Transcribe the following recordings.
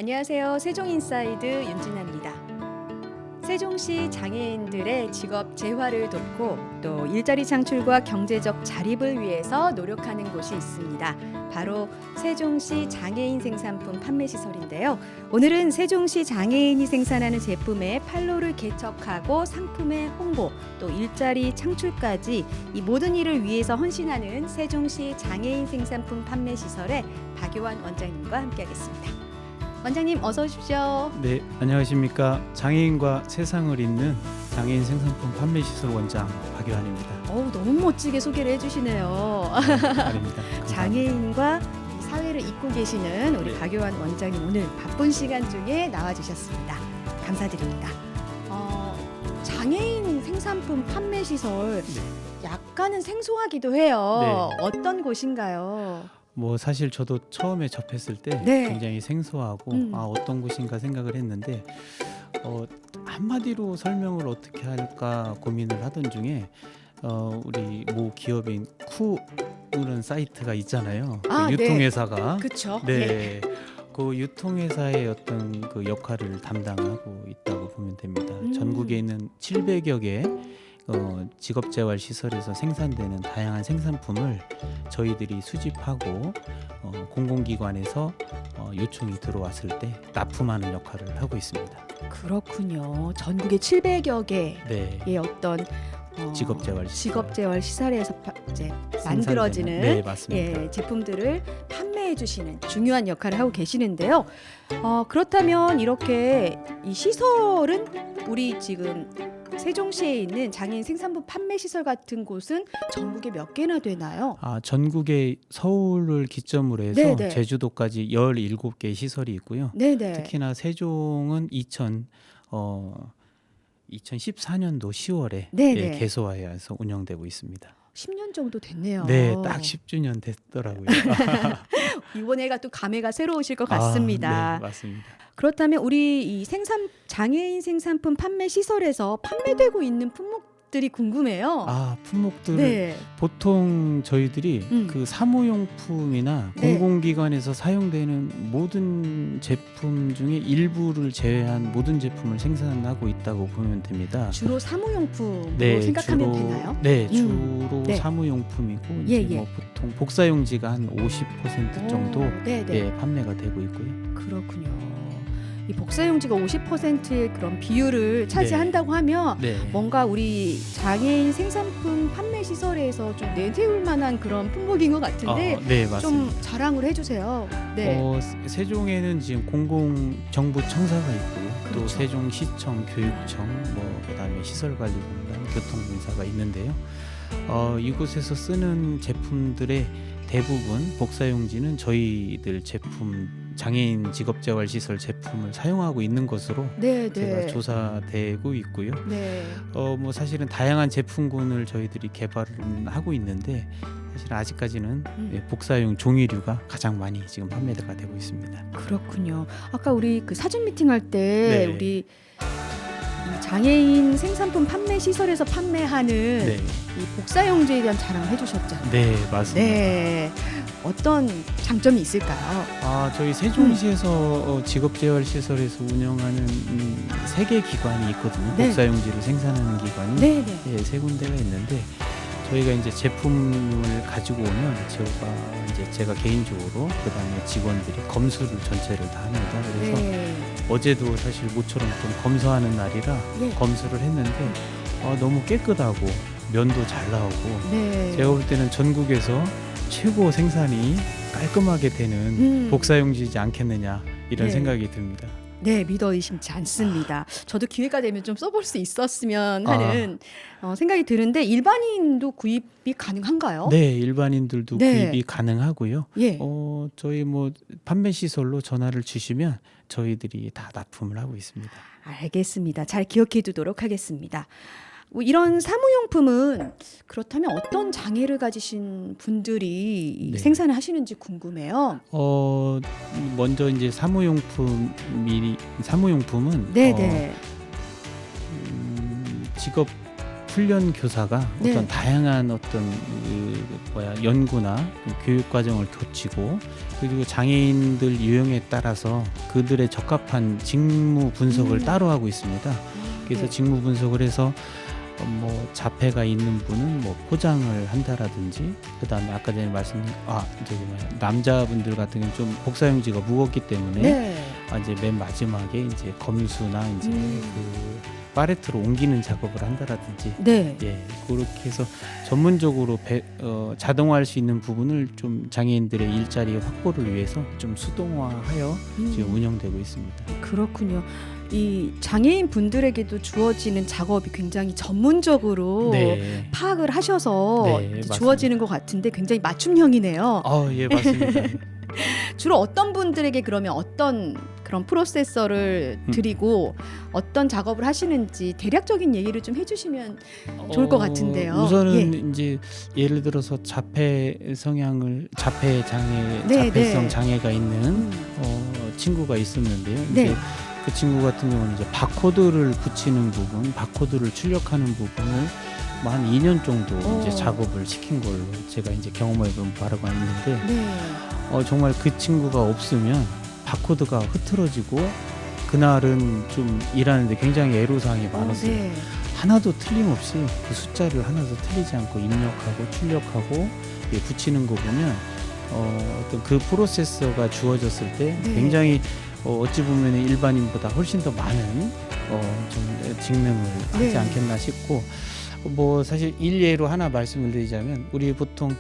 안녕하세요. 세종인사이드 윤진아입니다. 세종시 장애인들의 직업 재활을 돕고 또 일자리 창출과 경제적 자립을 위해서 노력하는 곳이 있습니다. 바로 세종시 장애인 생산품 판매시설인데요. 오늘은 세종시 장애인이 생산하는 제품의 판로를 개척하고 상품의 홍보, 또 일자리 창출까지 이 모든 일을 위해서 헌신하는 세종시 장애인 생산품 판매시설의 박요한 원장님과 함께하겠습니다. 원장님 어서 오십시오. 네, 안녕하십니까. 장애인과 세상을 잇는 장애인 생산품 판매시설 원장 박요한입니다. 너무 멋지게 소개를 해주시네요. 아닙니다. 장애인과 이 사회를 잇고 계시는 우리 네. 박요한 원장님 오늘 바쁜 시간 중에 나와주셨습니다. 감사드립니다. 장애인 생산품 판매시설 약간은 생소하기도 해요. 네. 어떤 곳인가요? 사실 저도 처음에 접했을 때 네. 굉장히 생소하고 어떤 곳인가 생각을 했는데 한마디로 설명을 어떻게 할까 고민을 하던 중에 우리 모 기업인 쿠라는 사이트가 있잖아요. 그 유통회사가. 그렇죠. 네. 그 유통회사의 어떤 그 역할을 담당하고 있다고 보면 됩니다. 전국에 있는 700여 개 직업재활시설에서 생산되는 다양한 생산품을 저희들이 수집하고 공공기관에서 요청이 들어왔을 때 납품하는 역할을 하고 있습니다. 그렇군요. 전국에 700여 개의 네. 어떤 직업재활 시설에서 이제 생산되는, 만들어지는 네, 맞습니다. 제품들을 판매해 주시는 중요한 역할을 하고 계시는데요. 그렇다면 이렇게 이 시설은 우리 지금 세종시에 있는 장애인 생산품 판매 시설 같은 곳은 전국에 몇 개나 되나요? 전국에 서울을 기점으로 해서 네네. 제주도까지 17개 시설이 있고요. 네네. 특히나 세종은 2014년도 10월에 네네. 개소하여서 운영되고 있습니다. 10년 정도 됐네요. 네, 딱 10주년 됐더라고요. 이번에가 또 감회가 새로우실 것 같습니다. 네, 맞습니다. 그렇다면 우리 이 장애인 생산품 판매 시설에서 판매되고 있는 품목들이 궁금해요. 품목들 네. 보통 저희들이 그 사무용품이나 네. 공공기관에서 사용되는 모든 제품 중에 일부를 제외한 모든 제품을 생산하고 있다고 보면 됩니다. 주로 사무용품으로 생각하면 되나요? 네, 주로 네. 사무용품이고 예, 이제 예. 보통 복사용지가 한 50% 정도 네네. 판매가 되고 있고요. 그렇군요. 이 복사용지가 50%의 그런 비율을 차지한다고 하면 네. 뭔가 우리 장애인 생산품 판매 시설에서 좀 내세울 만한 그런 품목인 것 같은데 네, 맞습니다. 좀 자랑을 해주세요. 네. 세종에는 지금 공공정부청사가 있고요. 또 그렇죠. 세종시청, 교육청, 그다음에 시설관리공단, 교통공사가 있는데요. 이곳에서 쓰는 제품들의 대부분 복사용지는 저희들 제품 장애인 직업재활시설 제품을 사용하고 있는 것으로 네, 제가 네. 조사되고 있고요. 네. 사실은 다양한 제품군을 저희들이 개발을 하고 있는데 사실 아직까지는 복사용 종이류가 가장 많이 지금 판매가 되고 있습니다. 그렇군요. 아까 우리 그 사전 미팅할 때 네. 우리 이 장애인 생산품 판매 시설에서 판매하는 네, 이 복사용지에 대한 자랑을 해주셨잖아요. 네, 맞습니다. 네. 어떤 장점이 있을까요? 저희 세종시에서 직업재활시설에서 운영하는 3개 기관이 있거든요. 네. 복사용지를 생산하는 기관이 네, 네. 네, 3군데가 있는데 저희가 이제 제품을 가지고 오면 제가 개인적으로 그다음에 직원들이 검수를 전체를 다 합니다. 그래서 네. 어제도 사실 모처럼 좀 검수하는 날이라 예. 검수를 했는데 너무 깨끗하고 면도 잘 나오고 네. 제가 볼 때는 전국에서 최고 생산이 깔끔하게 되는 복사용지이지 않겠느냐 이런 네. 생각이 듭니다. 네, 믿어 의심치 않습니다. 저도 기회가 되면 좀 써볼 수 있었으면 하는 생각이 드는데 일반인도 구입이 가능한가요? 네, 일반인들도 네. 구입이 가능하고요. 예. 저희 판매 시설로 전화를 주시면 저희들이 다 납품을 하고 있습니다. 알겠습니다. 잘 기억해 두도록 하겠습니다. 이런 사무용품은 그렇다면 어떤 장애를 가지신 분들이 네. 생산을 하시는지 궁금해요. 먼저 이제 사무용품은 네네. 직업 훈련 교사가 네. 어떤 다양한 어떤 연구나 교육 과정을 거치고 그리고 장애인들 유형에 따라서 그들의 적합한 직무 분석을 따로 하고 있습니다. 그래서 네. 직무 분석을 해서 뭐 자폐가 있는 분은 뭐 포장을 한다라든지 그다음에 아까 전에 남자분들 같은 경우는 좀 복사용지가 무겁기 때문에 네. 이제 맨 마지막에 이제 검수나 이제 그 파레트로 옮기는 작업을 한다라든지 네. 예 그렇게 해서 전문적으로 자동화할 수 있는 부분을 좀 장애인들의 일자리 확보를 위해서 좀 수동화하여 지금 운영되고 있습니다. 그렇군요. 이 장애인 분들에게도 주어지는 작업이 굉장히 전문적으로 네. 파악을 하셔서 네, 이제 맞습니다. 주어지는 것 같은데 굉장히 맞춤형이네요. 예 맞습니다. 주로 어떤 분들에게 그러면 어떤 그런 프로세서를 드리고 어떤 작업을 하시는지 대략적인 얘기를 좀 해주시면 좋을 것 같은데요. 우선은 이제 예를 들어서 자폐 장애, 네, 자폐성 네. 장애가 있는 친구가 있었는데요. 네. 이제 그 친구 같은 경우는 이제 바코드를 붙이는 부분, 바코드를 출력하는 부분을 한 2년 정도 이제 작업을 시킨 걸로 제가 이제 경험해본 바가 있는데 네. 정말 그 친구가 없으면 바코드가 흐트러지고 그날은 좀 일하는데 굉장히 애로사항이 많았어요. 네. 하나도 틀림없이 그 숫자를 하나도 틀리지 않고 입력하고 출력하고 붙이는 거 보면 어떤 그 프로세서가 주어졌을 때 네. 굉장히 어찌 보면 일반인보다 훨씬 더 많은 좀 직능을 하지 네. 않겠나 싶고 뭐 사실 일례로 하나 말씀을 드리자면 우리 보통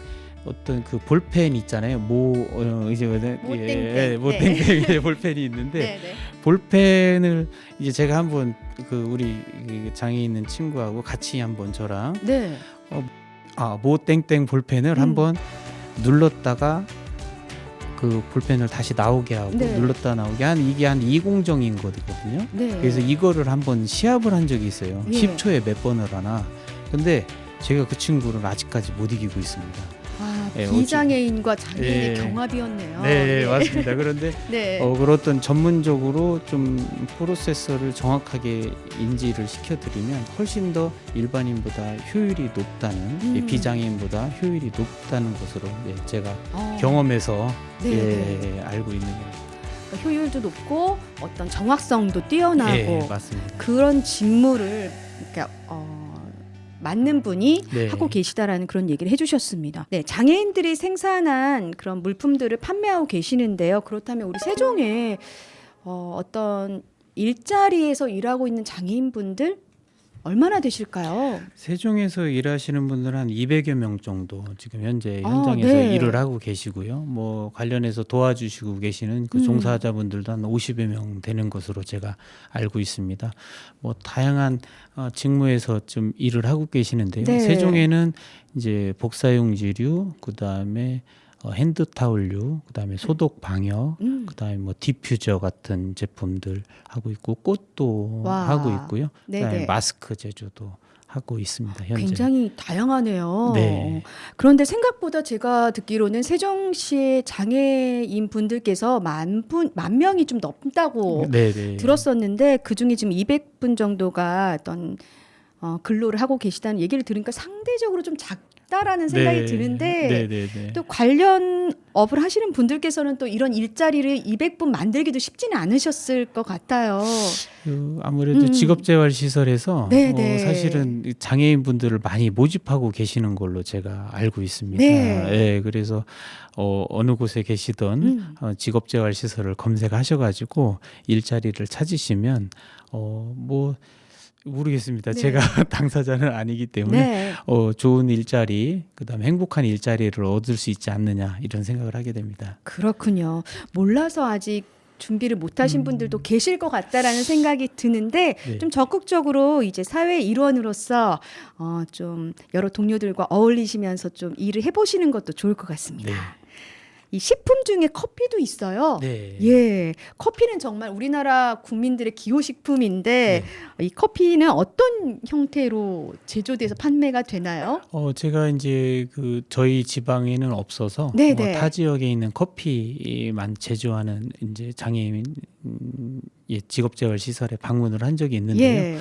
어떤 그 볼펜 있잖아요. 모땡땡 볼펜이 있는데 네, 네. 볼펜을 이제 제가 한번 그 우리 장애 있는 친구하고 같이 한번 저랑 네. 모땡땡 볼펜을 한번 눌렀다가 그 볼펜을 다시 나오게 하고 네. 눌렀다 나오게 이게 한 2공정인 거거든요. 네. 그래서 이거를 한번 시합을 한 적이 있어요. 예. 10초에 몇 번을 하나. 근데 제가 그 친구를 아직까지 못 이기고 있습니다. 예, 비장애인과 장애인의 예. 경합이었네요. 네, 맞습니다. 그런데 네. 그렇던 전문적으로 좀 프로세서를 정확하게 인지를 시켜드리면 훨씬 더 일반인보다 효율이 높다는 비장애인보다 효율이 높다는 것으로 제가 경험해서 네. 알고 있는 거예요. 그러니까 효율도 높고 어떤 정확성도 뛰어나고 예, 맞습니다. 그런 직무를 그러니까 맞는 분이 네. 하고 계시다라는 그런 얘기를 해주셨습니다. 네, 장애인들이 생산한 그런 물품들을 판매하고 계시는데요. 그렇다면 우리 세종에 어떤 일자리에서 일하고 있는 장애인분들 얼마나 되실까요? 세종에서 일하시는 분들 한 200여 명 정도 지금 현재 현장에서 네. 일을 하고 계시고요. 뭐 관련해서 도와주시고 계시는 그 종사자분들도 한 50여 명 되는 것으로 제가 알고 있습니다. 뭐 다양한 직무에서 좀 일을 하고 계시는데요. 네. 세종에는 이제 복사용지류, 그다음에 핸드타올류, 그다음에 소독 방역, 그다음에 뭐 디퓨저 같은 제품들 하고 있고 꽃도 와. 하고 있고요. 그다음에 네네. 마스크 제조도 하고 있습니다. 현재. 굉장히 다양하네요. 네. 그런데 생각보다 제가 듣기로는 세종시의 장애인 분들께서 만 명이 좀 넘다고 네네. 들었었는데 그중에 지금 200분 정도가 어떤 근로를 하고 계시다는 얘기를 들으니까 상대적으로 좀 작다라는 생각이 드는데 네네네. 또 관련 업을 하시는 분들께서는 또 이런 일자리를 200분 만들기도 쉽지는 않으셨을 것 같아요. 아무래도 직업재활시설에서 네네. 사실은 장애인 분들을 많이 모집하고 계시는 걸로 제가 알고 있습니다. 네. 예, 그래서 어느 곳에 계시던 직업재활시설을 검색하셔가지고 일자리를 찾으시면 뭐 모르겠습니다. 네. 제가 당사자는 아니기 때문에 네. 좋은 일자리, 그다음에 행복한 일자리를 얻을 수 있지 않느냐 이런 생각을 하게 됩니다. 그렇군요. 몰라서 아직 준비를 못하신 분들도 계실 것 같다라는 생각이 드는데 네. 좀 적극적으로 이제 사회 일원으로서 좀 여러 동료들과 어울리시면서 좀 일을 해보시는 것도 좋을 것 같습니다. 네. 이 식품 중에 커피도 있어요. 네. 예, 커피는 정말 우리나라 국민들의 기호식품인데 이 커피는 어떤 형태로 제조돼서 판매가 되나요? 제가 이제 그 저희 지방에는 없어서 네네. 타 지역에 있는 커피만 제조하는 이제 장애인 직업재활 시설에 방문을 한 적이 있는데요. 예.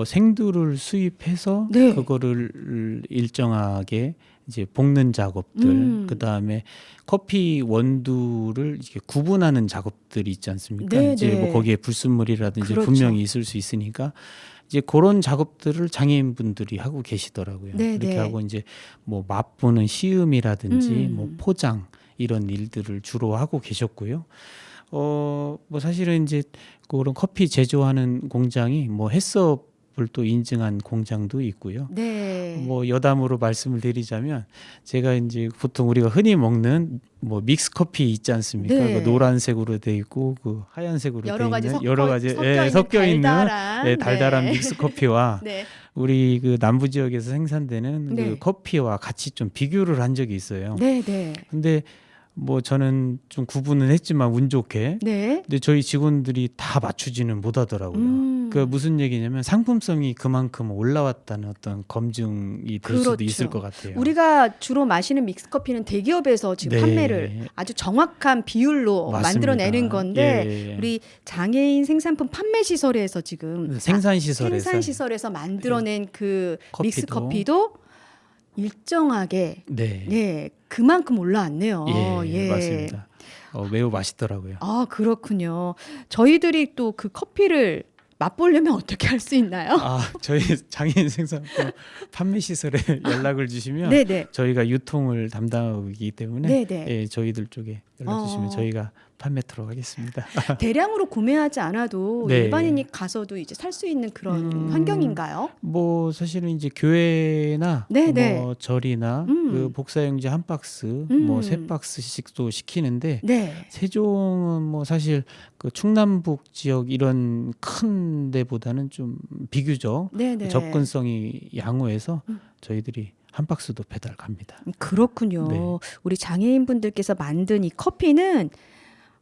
생두를 수입해서 네. 그거를 일정하게 이제 볶는 작업들, 그 다음에 커피 원두를 이렇게 구분하는 작업들이 있지 않습니까? 네, 이제 네. 뭐 거기에 불순물이라든지 그렇죠. 분명히 있을 수 있으니까 이제 그런 작업들을 장애인분들이 하고 계시더라고요. 네, 그렇게 네. 하고 이제 뭐 맛보는 시음이라든지 뭐 음. 포장 이런 일들을 주로 하고 계셨고요. 뭐 사실은 이제 그런 커피 제조하는 공장이 뭐 해썹을 또 인증한 공장도 있고요. 네. 뭐 여담으로 말씀을 드리자면 제가 이제 보통 우리가 흔히 먹는 뭐 믹스 커피 있지 않습니까? 네. 그 노란색으로 돼 있고 그 하얀색으로 여러 돼 가지 있는 섞어, 여러 가지 섞여 있는 달달한 달달한 네. 믹스 커피와 네. 우리 그 남부 지역에서 생산되는 네. 그 커피와 같이 좀 비교를 한 적이 있어요. 네, 네. 근데 뭐 저는 좀 구분은 했지만 운 좋게 네. 근데 저희 직원들이 다 맞추지는 못하더라고요. 그 무슨 얘기냐면 상품성이 그만큼 올라왔다는 어떤 검증이 될 수도 그렇죠. 있을 것 같아요. 우리가 주로 마시는 믹스 커피는 대기업에서 지금 네. 판매를 아주 정확한 비율로 맞습니다. 만들어내는 건데 예. 우리 장애인 생산품 판매 시설에서 지금 생산 시설에서 생산 시설에서 만들어낸 그 믹스 커피도. 커피도 일정하게 네, 네 그만큼 올라왔네요. 예, 맞습니다. 매우 맛있더라고요. 아 그렇군요. 저희들이 또 그 커피를 맛보려면 어떻게 할 수 있나요? 저희 장애인 생산품 판매 시설에 연락을 주시면 네네. 저희가 유통을 담당하고 있기 때문에 네네. 예, 저희들 쪽에 연락 주시면 저희가 판매토록 하겠습니다. 대량으로 구매하지 않아도 네. 일반인이 가서도 이제 살 수 있는 그런 환경인가요? 뭐 사실은 이제 교회나 네네. 뭐 절이나 그 복사용지 한 박스, 뭐 세 박스씩도 시키는데 네. 세종은 뭐 사실 그 충남북 지역 이런 큰 데보다는 좀 비교적 네네. 접근성이 양호해서 저희들이 한 박스도 배달 갑니다. 그렇군요. 네. 우리 장애인분들께서 만든 이 커피는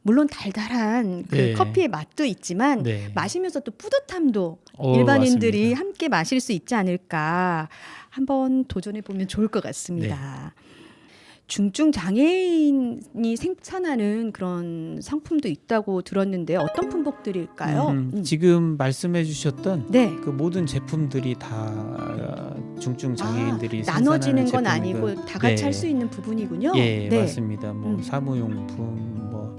물론 달달한 그 네. 커피의 맛도 있지만 네. 마시면서 또 뿌듯함도 일반인들이 맞습니다. 함께 마실 수 있지 않을까 한번 도전해 보면 좋을 것 같습니다. 네. 중증 장애인이 생산하는 그런 상품도 있다고 들었는데 어떤 품목들일까요? 지금 말씀해 주셨던 네. 그 모든 제품들이 다 중증 장애인들이 나눠지는 건 생산하는 아니고 제품이고요. 다 같이 네. 할 수 있는 부분이군요. 예, 네. 맞습니다. 뭐 사무용품, 뭐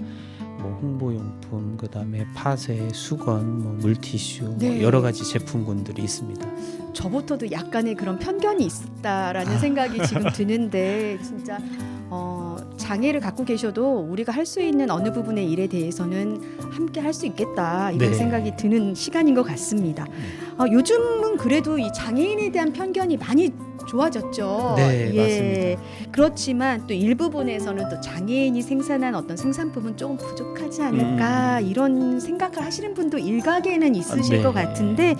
홍보용품, 그다음에 파쇄, 수건, 뭐 물티슈, 네. 뭐 여러 가지 제품군들이 있습니다. 저부터도 약간의 그런 편견이 있다라는 생각이 지금 드는데 진짜 장애를 갖고 계셔도 우리가 할 수 있는 어느 부분의 일에 대해서는 함께 할 수 있겠다 이런 네. 생각이 드는 시간인 것 같습니다. 요즘은 그래도 이 장애인에 대한 편견이 많이 좋아졌죠. 네, 예. 그렇지만 또 일부분에서는 또 장애인이 생산한 어떤 생산품은 조금 부족하지 않을까 이런 생각을 하시는 분도 일각에는 있으실 네. 것 같은데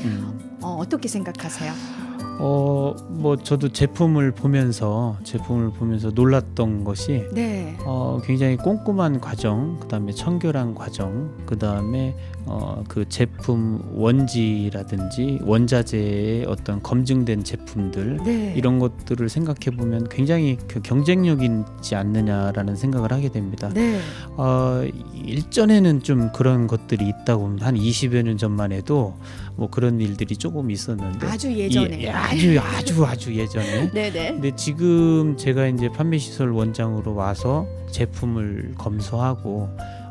어떻게 생각하세요? 뭐 저도 제품을 보면서 놀랐던 것이 네. 굉장히 꼼꼼한 과정, 그다음에 청결한 과정, 그다음에 그 제품 원지라든지 원자재의 어떤 검증된 제품들 네. 이런 것들을 생각해 보면 굉장히 그 경쟁력이 있지 않느냐라는 생각을 하게 됩니다. 네. 일전에는 좀 그런 것들이 있다고 한 20여 년 전만 해도 뭐 그런 일들이 조금 있었는데 아주 예전에. 아주 예전에. 네네. 근데 지금 제가 이제 판매 시설 원장으로 와서 제품을 검수하고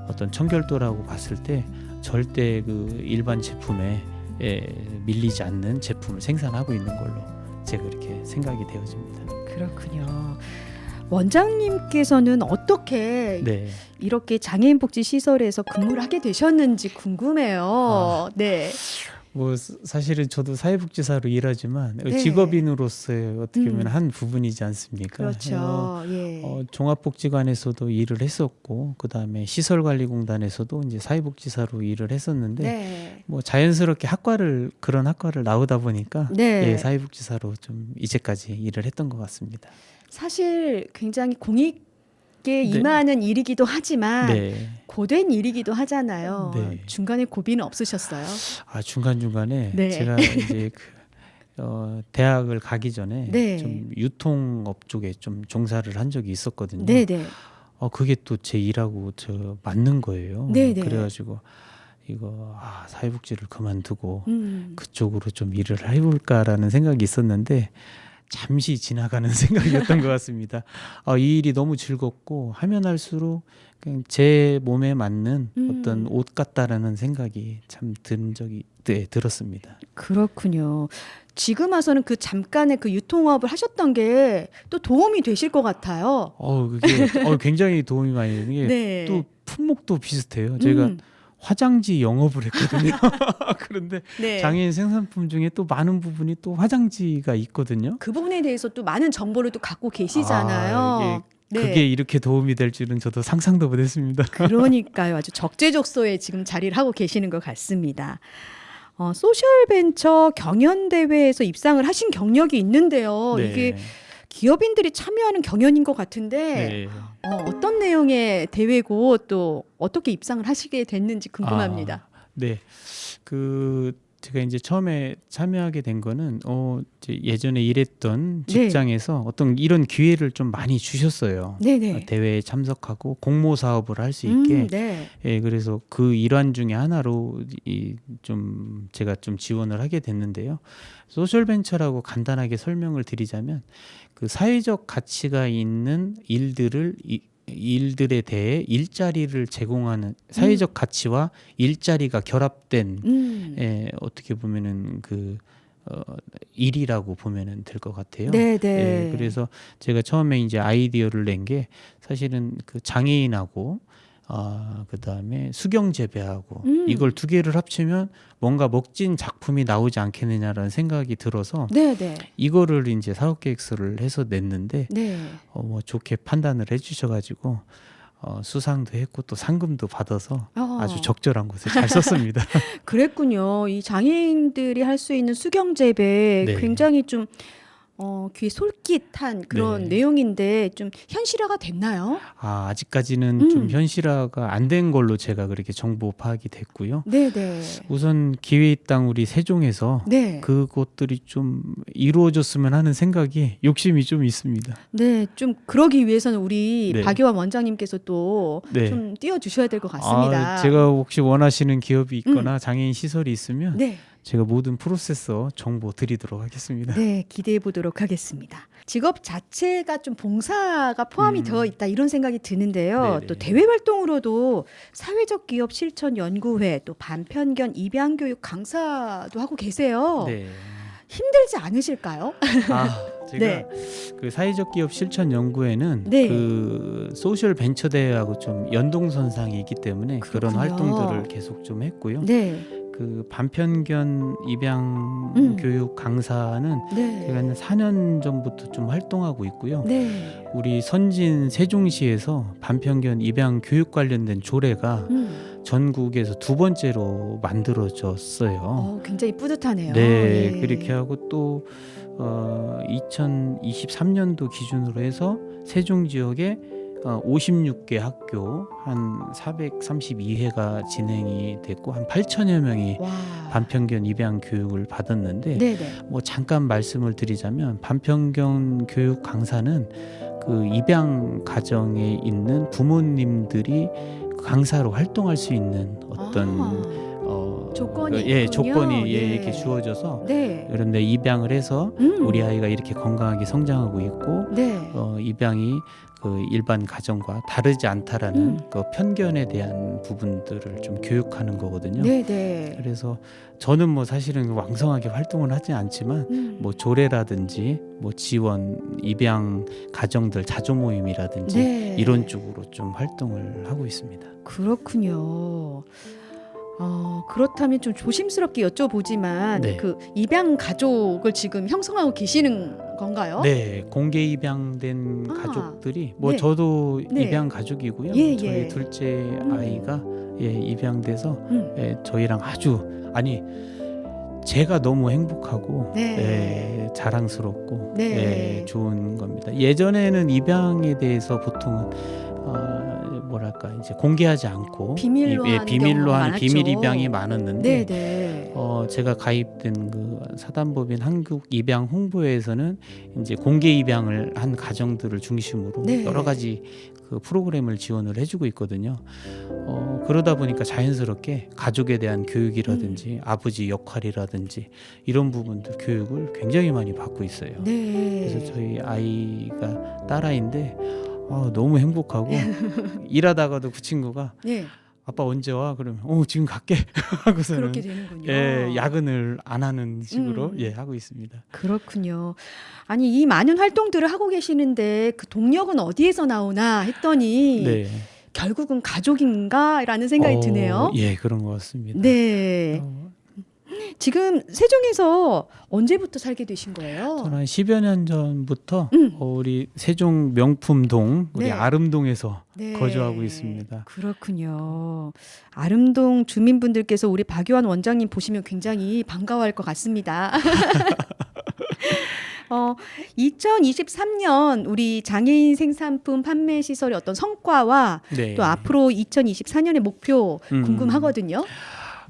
어떤 청결도라고 봤을 때 절대 그 일반 제품에 밀리지 않는 제품을 생산하고 있는 걸로 제가 그렇게 생각이 되어집니다. 그렇군요. 원장님께서는 어떻게 네. 이렇게 장애인 복지 시설에서 근무를 하게 되셨는지 궁금해요. 네. 뭐 사실은 저도 사회복지사로 일하지만 네. 직업인으로서의 어떻게 보면 한 부분이지 않습니까? 그렇죠. 예. 종합복지관에서도 일을 했었고 그다음에 시설관리공단에서도 이제 사회복지사로 일을 했었는데 네. 뭐 자연스럽게 그런 학과를 나오다 보니까 네. 예, 사회복지사로 좀 이제까지 일을 했던 것 같습니다. 사실 굉장히 공익에 임하는 일이기도 하지만 네. 고된 일이기도 하잖아요. 네. 중간에 고비는 없으셨어요? 중간중간에 네. 제가 이제 대학을 가기 전에 네. 좀 유통업 쪽에 좀 종사를 한 적이 있었거든요. 네네. 그게 또 제 일하고 맞는 거예요. 네네. 그래가지고 이거 사회복지를 그만두고 그쪽으로 좀 일을 해볼까라는 생각이 있었는데 잠시 지나가는 생각이었던 것 같습니다. 이 일이 너무 즐겁고 하면 할수록 그냥 제 몸에 맞는 어떤 옷 같다라는 생각이 참 든 적이 들었습니다. 그렇군요. 지금 와서는 그 잠깐의 그 유통업을 하셨던 게 또 도움이 되실 것 같아요. 그게 굉장히 도움이 많이 되는 게 네. 또 품목도 비슷해요. 제가 화장지 영업을 했거든요. 그런데 네. 장애인 생산품 중에 또 많은 부분이 또 화장지가 있거든요. 그 부분에 대해서 또 많은 정보를 또 갖고 계시잖아요. 그게 이렇게 도움이 될 줄은 저도 상상도 못했습니다. 그러니까요. 아주 적재적소에 지금 자리를 하고 계시는 것 같습니다. 소셜벤처 경연대회에서 입상을 하신 경력이 있는데요. 네. 이게 기업인들이 참여하는 경연인 것 같은데 네. 어떤 내용의 대회고 또 어떻게 입상을 하시게 됐는지 궁금합니다. 네. 제가 이제 처음에 참여하게 된 거는 이제 예전에 일했던 직장에서 어떤 이런 기회를 좀 많이 주셨어요. 네네. 대회에 참석하고 공모 사업을 할 수 있게. 네. 예, 그래서 그 일환 중에 하나로 제가 좀 지원을 하게 됐는데요. 소셜벤처라고 간단하게 설명을 드리자면 그 사회적 가치가 있는 일들에 대해 일자리를 제공하는 사회적 가치와 일자리가 결합된 어떻게 보면은 일이라고 보면은 될 것 같아요. 네네. 예, 그래서 제가 처음에 이제 아이디어를 낸 게 사실은 그 장애인하고 그다음에 수경 재배하고 이걸 두 개를 합치면 뭔가 멋진 작품이 나오지 않겠느냐라는 생각이 들어서 네네. 이거를 이제 사업 계획서를 해서 냈는데 네. 뭐 좋게 판단을 해주셔가지고 수상도 했고 또 상금도 받아서 아주 적절한 곳에 잘 썼습니다. 그랬군요. 이 장애인들이 할 수 있는 수경재배 네. 굉장히 좀 귀에 솔깃한 그런 네. 내용인데 좀 현실화가 됐나요? 아직까지는 좀 현실화가 안 된 걸로 제가 그렇게 정보 파악이 됐고요. 네네. 우선 기회의 땅 우리 세종에서 네. 그것들이 좀 이루어졌으면 하는 생각이 욕심이 좀 있습니다. 네, 좀 그러기 위해서는 우리 네. 박유환 원장님께서 또 네. 좀 띄워주셔야 될 것 같습니다. 제가 혹시 원하시는 기업이 있거나 장애인 시설이 있으면 네. 제가 모든 프로세서 정보 드리도록 하겠습니다. 네, 기대해 보도록 하겠습니다. 직업 자체가 좀 봉사가 포함이 되어 있다 이런 생각이 드는데요. 네네. 또 대외 활동으로도 사회적 기업 실천 연구회, 또 반편견 입양 교육 강사도 하고 계세요. 네. 힘들지 않으실까요? 제가 네. 그 사회적 기업 실천 연구에는 네. 그 소셜 벤처 대회하고 좀 연동선상이 있기 때문에 그런 그렇군요. 활동들을 계속 좀 했고요. 네. 그 반편견 입양 교육 강사는 네. 제가 한 4년 전부터 좀 활동하고 있고요. 네. 우리 선진 세종시에서 반편견 입양 교육 관련된 조례가 전국에서 두 번째로 만들어졌어요. 굉장히 뿌듯하네요. 네, 예. 그렇게 하고 또 2023년도 기준으로 해서 세종 지역에 56개 학교 한 432회가 진행이 됐고 한 8천여 명이 와. 반편견 입양 교육을 받았는데 네네. 뭐 잠깐 말씀을 드리자면 반편견 교육 강사는 그 입양 가정에 있는 부모님들이 강사로 활동할 수 있는 어떤 조건이 조건이 있군요. 이렇게 주어져서 네. 그런데 입양을 해서 우리 아이가 이렇게 건강하게 성장하고 있고 네. 입양이 그 일반 가정과 다르지 않다라는 그 편견에 대한 부분들을 좀 교육하는 거거든요. 네네. 그래서 저는 뭐 사실은 왕성하게 활동을 하지 않지만 뭐 조례라든지 뭐 지원 입양 가정들 자조 모임이라든지 네. 이런 쪽으로 좀 활동을 하고 있습니다. 그렇군요. 그렇다면 좀 조심스럽게 여쭤보지만 네. 그 입양 가족을 지금 형성하고 계시는 건가요? 네, 공개 입양된 아, 가족들이 뭐 네. 저도 네. 입양 가족이고요. 예, 저희 예. 둘째 아이가 입양돼서 음. 저희랑 제가 너무 행복하고 네. 자랑스럽고 네. 좋은 겁니다. 예전에는 입양에 대해서 보통은 뭐랄까 이제 공개하지 않고 비밀로 하는 비밀로 경우가 하는 많았죠. 비밀 입양이 많았는데 네네. 제가 가입된 그 사단법인 한국 입양 홍보회에서는 이제 공개 입양을 한 가정들을 중심으로 네. 여러 가지 그 프로그램을 지원을 해주고 있거든요. 그러다 보니까 자연스럽게 가족에 대한 교육이라든지 아버지 역할이라든지 이런 부분들 교육을 굉장히 많이 받고 있어요. 네. 그래서 저희 아이가 딸아이인데 너무 행복하고 일하다가도 그 친구가 네. 아빠 언제 와? 그러면 지금 갈게 하고서는 그렇게 되는군요. 야근을 안 하는 식으로 하고 있습니다. 그렇군요. 아니 이 많은 활동들을 하고 계시는데 그 동력은 어디에서 나오나 했더니 네. 결국은 가족인가라는 생각이 드네요. 예, 그런 것 같습니다. 네. 지금 세종에서 언제부터 살게 되신 거예요? 저는 한 10여 년 전부터 우리 세종 명품동 우리 네. 아름동에서 네. 거주하고 있습니다. 그렇군요. 아름동 주민분들께서 우리 박유한 원장님 보시면 굉장히 반가워할 것 같습니다. 2023년 우리 장애인 생산품 판매 시설의 어떤 성과와 네. 또 앞으로 2024년의 목표 궁금하거든요.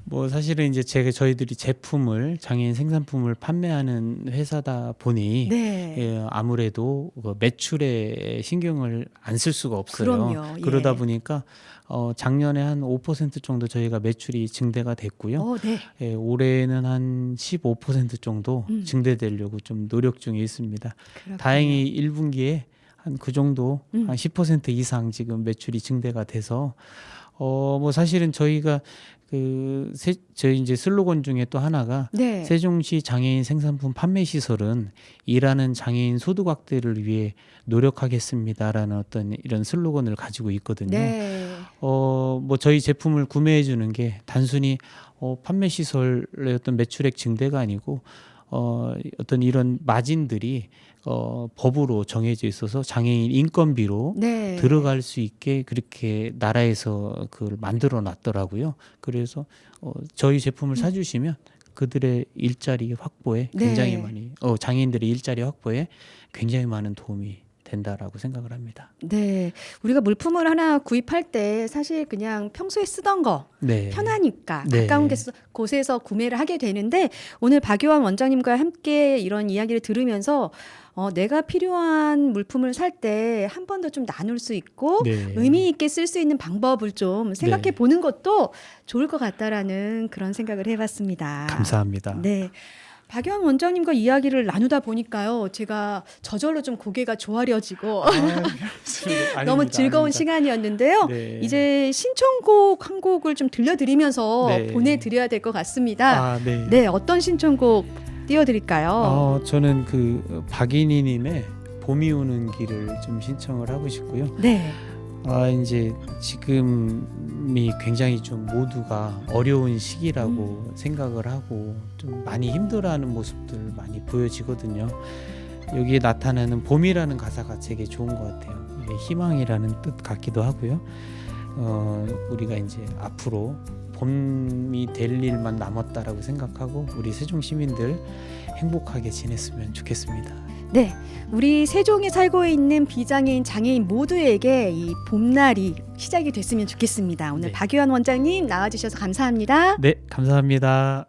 뭐 사실은 이제 저희들이 제품을 장애인 생산품을 판매하는 회사다 보니 네. 아무래도 매출에 신경을 안 쓸 수가 없어요. 그럼요. 예. 그러다 보니까 작년에 한 5% 정도 저희가 매출이 증대가 됐고요. 네. 올해는 한 15% 정도 증대되려고 좀 노력 중에 있습니다. 그렇군요. 다행히 1분기에 한 그 정도 한 10% 이상 지금 매출이 증대가 돼서 뭐 사실은 저희가 저희 이제 슬로건 중에 또 하나가 네. 세종시 장애인 생산품 판매 시설은 일하는 장애인 소득 확대를 위해 노력하겠습니다라는 어떤 이런 슬로건을 가지고 있거든요. 네. 뭐 저희 제품을 구매해 주는 게 단순히 판매 시설의 어떤 매출액 증대가 아니고 어떤 이런 마진들이 법으로 정해져 있어서 장애인 인건비로 네. 들어갈 수 있게 그렇게 나라에서 그걸 만들어 놨더라고요. 그래서 저희 제품을 사주시면 그들의 일자리 확보에 굉장히 네. 많이 장애인들의 일자리 확보에 굉장히 많은 도움이 된다라고 생각을 합니다. 네. 우리가 물품을 하나 구입할 때 사실 그냥 평소에 쓰던 거 네. 편하니까 네. 가까운 곳에서 구매를 하게 되는데 오늘 박유한 원장님과 함께 이런 이야기를 들으면서 내가 필요한 물품을 살 때 한 번 더 좀 나눌 수 있고 네. 의미 있게 쓸 수 있는 방법을 좀 생각해 네. 보는 것도 좋을 것 같다라는 그런 생각을 해봤습니다. 감사합니다. 네. 박유한 원장님과 이야기를 나누다 보니까요, 제가 저절로 좀 고개가 조아려지고 너무 즐거운 시간이었는데요. 네. 이제 신청곡 한 곡을 좀 들려드리면서 네. 보내드려야 될 것 같습니다. 네. 네, 어떤 신청곡 띄워드릴까요? 저는 박인희님의 봄이 오는 길을 좀 신청을 하고 싶고요. 네. 이제 지금이 굉장히 좀 모두가 어려운 시기라고 생각을 하고 좀 많이 힘들어하는 모습들 많이 보여지거든요. 여기에 나타나는 봄이라는 가사가 되게 좋은 것 같아요. 이게 희망이라는 뜻 같기도 하고요. 우리가 이제 앞으로 봄이 될 일만 남았다라고 생각하고 우리 세종 시민들 행복하게 지냈으면 좋겠습니다. 네, 우리 세종에 살고 있는 비장애인, 장애인 모두에게 이 봄날이 시작이 됐으면 좋겠습니다. 오늘 네. 박유한 원장님 나와주셔서 감사합니다. 네, 감사합니다.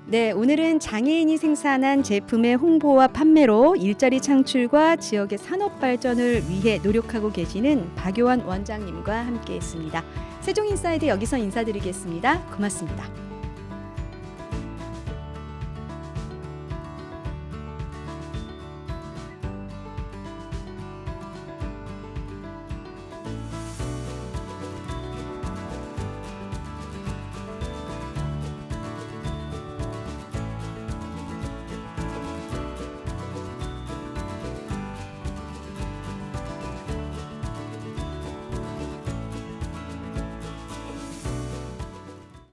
네, 오늘은 장애인이 생산한 제품의 홍보와 판매로 일자리 창출과 지역의 산업 발전을 위해 노력하고 계시는 박유한 원장님과 함께했습니다. 세종인사이드 여기서 인사드리겠습니다. 고맙습니다.